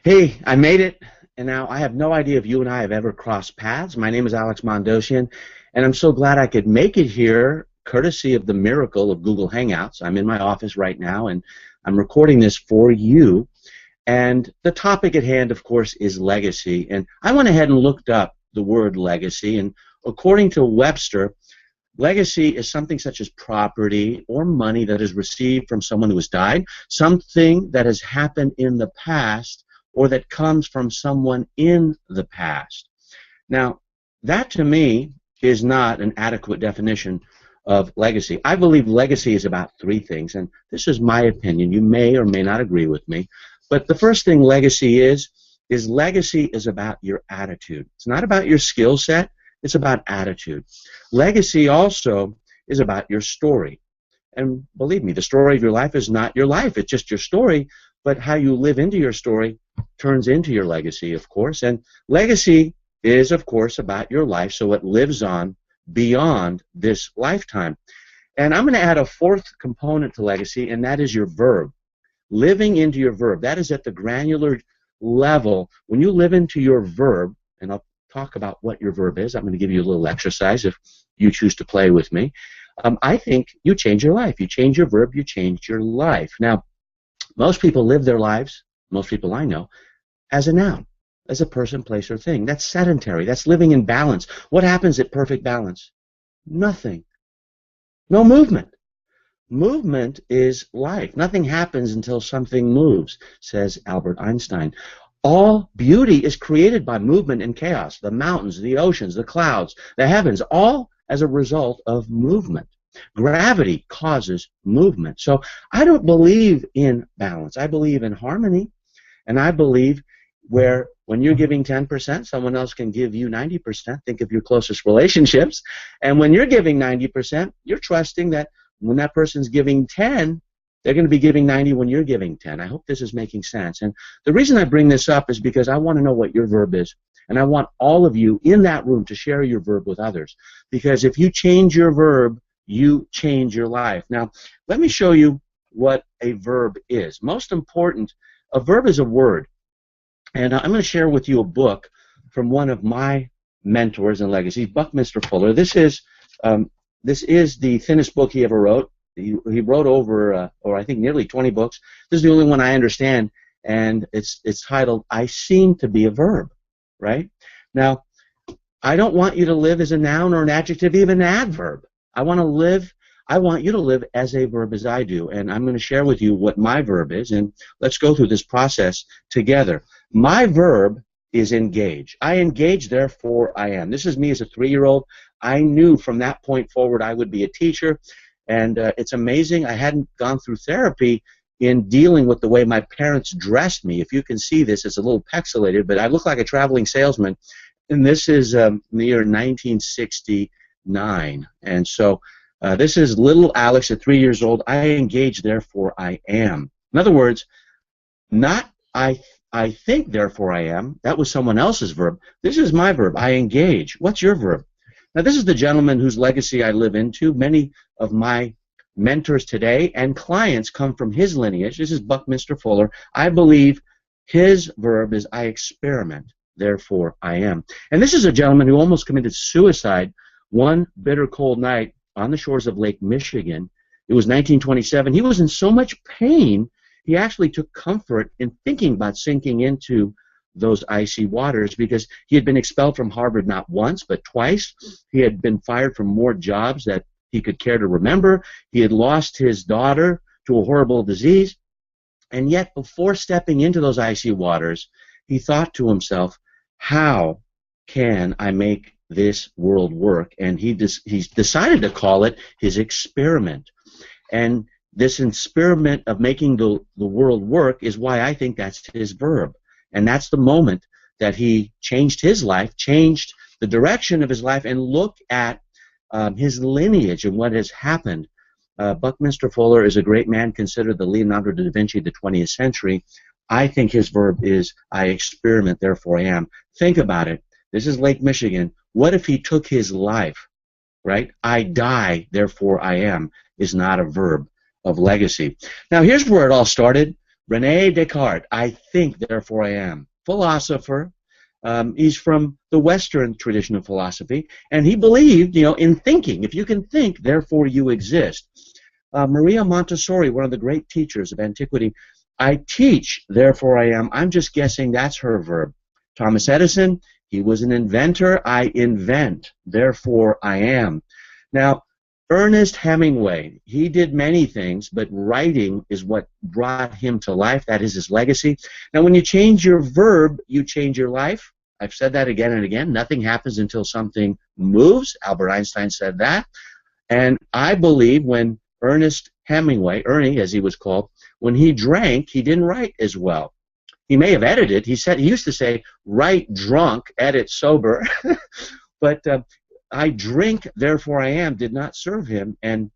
Hey, I made it, and now I have no idea if you and I have ever crossed paths. My name is Alex Mondossian, and I'm so glad I could make it here, courtesy of the miracle of Google Hangouts. I'm in my office right now, and I'm recording this for you. And the topic at hand, of course, is legacy. And I went ahead and looked up the word legacy, and according to Webster, legacy is something such as property or money that is received from someone who has died, something that has happened in the past, or that comes from someone in the past. Now, that to me is not an adequate definition of legacy. I believe legacy is about three things, and this is my opinion. You may or may not agree with me, but the first thing legacy is legacy is about your attitude. It's not about your skill set, it's about attitude. Legacy also is about your story. And believe me, the story of your life is not your life, it's just your story, but how you live into your story turns into your legacy, of course. And legacy is, of course, about your life, so it lives on beyond this lifetime. And I'm going to add a fourth component to legacy, and that is your verb. Living into your verb. That is at the granular level. When you live into your verb, and I'll talk about what your verb is. I'm going to give you a little exercise if you choose to play with me. I think you change your life. You change your verb, you change your life. Now, most people live their lives, most people I know, as a noun, as a person, place, or thing. That's sedentary. That's living in balance. What happens at perfect balance? Nothing. No movement. Movement is life. Nothing happens until something moves, says Albert Einstein. All beauty is created by movement and chaos. The mountains, the oceans, the clouds, the heavens, all as a result of movement. Gravity causes movement. So I don't believe in balance. I believe in harmony, and I believe where when you're giving 10%, someone else can give you 90%. Think of your closest relationships. And when you're giving 90%, you're trusting that when that person's giving 10, they're going to be giving 90 when you're giving 10. I hope this is making sense. And the reason I bring this up is because I want to know what your verb is. And I want all of you in that room to share your verb with others. Because if you change your verb, you change your life. Now, let me show you what a verb is. Most important, a verb is a word. And I'm going to share with you a book from one of my mentors in legacy, Buckminster Fuller. This is the thinnest book he ever wrote. He wrote over, or I think nearly 20 books. This is the only one I understand, and it's titled, I Seem to Be a Verb, right? Now, I don't want you to live as a noun or an adjective, even an adverb. I want you to live as a verb as I do, and I'm going to share with you what my verb is, and let's go through this process together. My verb is engage. I engage, therefore I am. This is me as a 3-year-old. I knew from that point forward I would be a teacher. And it's amazing. I hadn't gone through therapy in dealing with the way my parents dressed me. If you can see this, it's a little pixelated, but I look like a traveling salesman. And this is the year 1969. And so this is little Alex at 3 years old. I engage, therefore I am. In other words, not I think, therefore I am. That was someone else's verb. This is my verb. I engage. What's your verb? Now, this is the gentleman whose legacy I live into. Many of my mentors today and clients come from his lineage. This is Buckminster Fuller. I believe his verb is I experiment, therefore I am. And this is a gentleman who almost committed suicide one bitter cold night on the shores of Lake Michigan. It was 1927. He was in so much pain, he actually took comfort in thinking about sinking into those icy waters because he had been expelled from Harvard not once but twice. He had been fired from more jobs that he could care to remember. He had lost his daughter to a horrible disease. And yet before stepping into those icy waters, he thought to himself, how can I make this world work? And he decided to call it his experiment. And this experiment of making the world work is why I think that's his verb. And that's the moment that he changed his life, changed the direction of his life, and looked at his lineage and what has happened. Buckminster Fuller is a great man, considered the Leonardo da Vinci of the 20th century. I think his verb is, I experiment, therefore I am. Think about it. This is Lake Michigan. What if he took his life, right? I die, therefore I am, is not a verb of legacy. Now, here's where it all started. Rene Descartes, I think, therefore I am. Philosopher. He's from the Western tradition of philosophy, and he believed, in thinking. If you can think, therefore you exist. Maria Montessori, one of the great teachers of antiquity, I teach, therefore I am. I'm just guessing that's her verb. Thomas Edison, he was an inventor. I invent, therefore I am. Now, Ernest Hemingway, he did many things, but writing is what brought him to life. That is his legacy. Now, when you change your verb, you change your life. I've said that again and again. Nothing happens until something moves. Albert Einstein said that. And I believe when Ernest Hemingway, Ernie as he was called, when he drank, he didn't write as well. He may have edited. He used to say, write drunk, edit sober. But I drink, therefore I am, did not serve him, and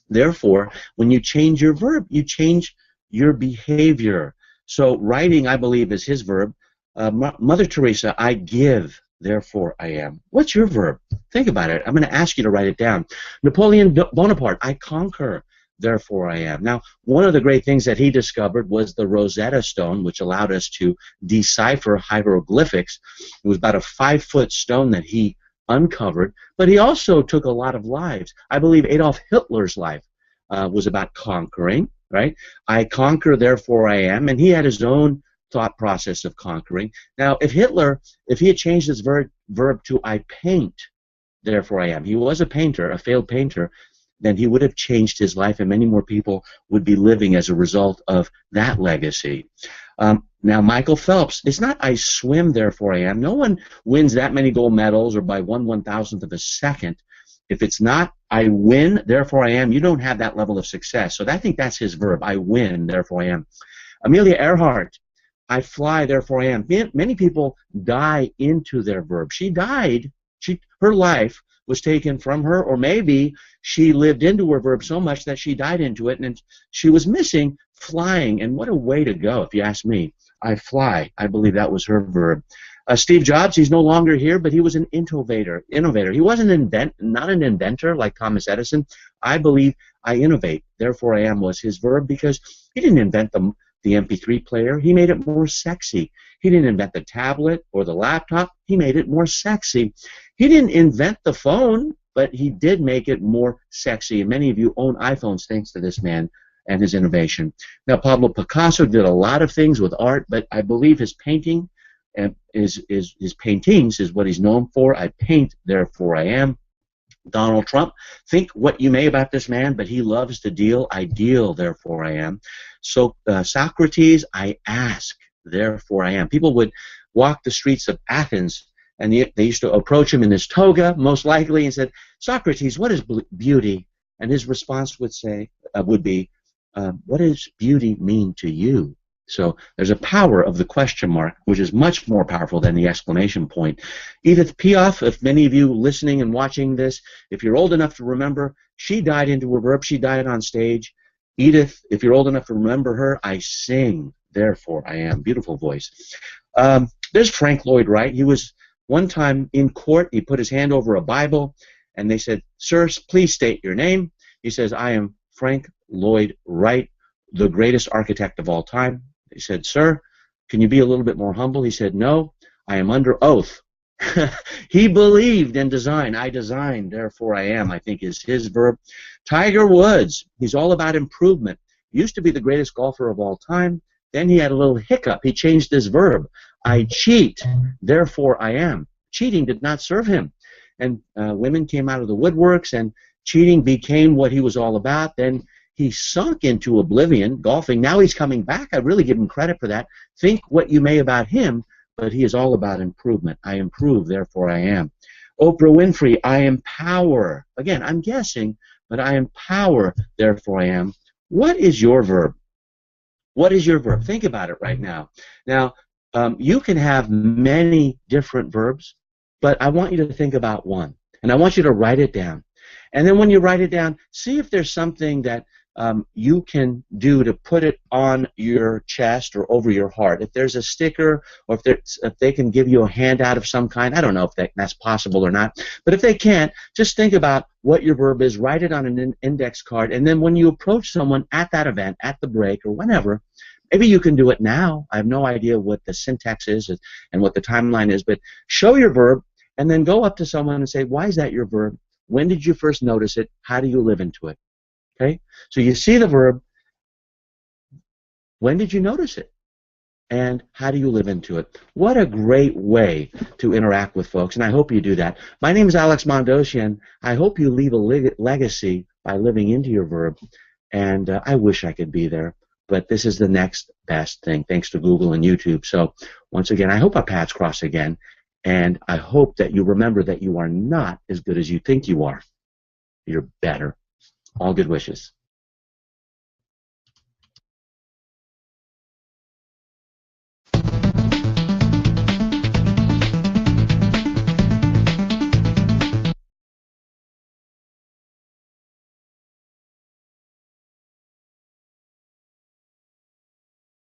therefore, when you change your verb, you change your behavior. So writing, I believe, is his verb. Mother Teresa, I give, therefore I am. What's your verb? Think about it. I'm going to ask you to write it down. Napoleon Bonaparte, I conquer, therefore I am. Now, one of the great things that he discovered was the Rosetta Stone, which allowed us to decipher hieroglyphics. It was about a 5-foot stone that he uncovered, but he also took a lot of lives. I believe Adolf Hitler's life was about conquering, right? I conquer, therefore I am, and he had his own thought process of conquering. Now, if he had changed his verb to I paint, therefore I am, he was a painter, a failed painter, then he would have changed his life, and many more people would be living as a result of that legacy. Now, Michael Phelps, it's not I swim, therefore I am. No one wins that many gold medals or by 1/1000th of a second. If it's not I win, therefore I am, you don't have that level of success. So I think that's his verb. I win, therefore I am. Amelia Earhart, I fly, therefore I am. Many people die into their verb. She died. Her life was taken from her, or maybe she lived into her verb so much that she died into it, and she was missing flying. And what a way to go, if you ask me. I fly. I believe that was her verb. Steve Jobs, he's no longer here, but he was an innovator. He wasn't not an inventor like Thomas Edison. I believe I innovate. Therefore, I am was his verb, because he didn't invent the MP3 player. He made it more sexy. He didn't invent the tablet or the laptop. He made it more sexy. He didn't invent the phone, but he did make it more sexy. And many of you own iPhones thanks to this man and his innovation. Now, Pablo Picasso did a lot of things with art, but I believe his painting his paintings is what he's known for. I paint, therefore I am. Donald Trump, think what you may about this man, but he loves to deal. I deal, therefore I am. So Socrates, I ask, therefore I am. People would walk the streets of Athens, and they used to approach him in his toga, most likely, and said, Socrates, what is beauty? And his response would be, what does beauty mean to you? So there's a power of the question mark, which is much more powerful than the exclamation point. Edith Piaf, if many of you listening and watching this, if you're old enough to remember, she died into a verb. She died on stage. Edith, if you're old enough to remember her, I sing, therefore I am. Beautiful voice. There's Frank Lloyd Wright. He was one time in court. He put his hand over a Bible, and they said, sir, please state your name. He says, I am Frank Lloyd Wright, the greatest architect of all time. They said, sir, can you be a little bit more humble? He said, no, I am under oath. He believed in design. I design, therefore I am, I think is his verb. Tiger Woods, he's all about improvement. Used to be the greatest golfer of all time. Then he had a little hiccup. He changed his verb. I cheat, therefore I am. Cheating did not serve him. And women came out of the woodworks, and cheating became what he was all about. Then he sunk into oblivion, golfing. Now he's coming back. I really give him credit for that. Think what you may about him, but he is all about improvement. I improve, therefore I am. Oprah Winfrey, I empower. Again, I'm guessing, but I empower, therefore I am. What is your verb? What is your verb? Think about it right now. Now, you can have many different verbs, but I want you to think about one, and I want you to write it down. And then when you write it down, see if there's something that you can do to put it on your chest or over your heart. If there's a sticker, or if they can give you a handout of some kind, I don't know if that's possible or not, but if they can't, just think about what your verb is, write it on an index card, and then when you approach someone at that event, at the break, or whenever, Maybe you can do it now. I have no idea what the syntax is and what the timeline is, but show your verb and then go up to someone and say, why is that your verb? When did you first notice it? How do you live into it? Okay? So you see the verb. When did you notice it? And how do you live into it? What a great way to interact with folks, and I hope you do that. My name is Alex Mandossian. I hope you leave a legacy by living into your verb, and I wish I could be there, but this is the next best thing, thanks to Google and YouTube. So once again, I hope our paths cross again, and I hope that you remember that you are not as good as you think you are. You're better. All good wishes.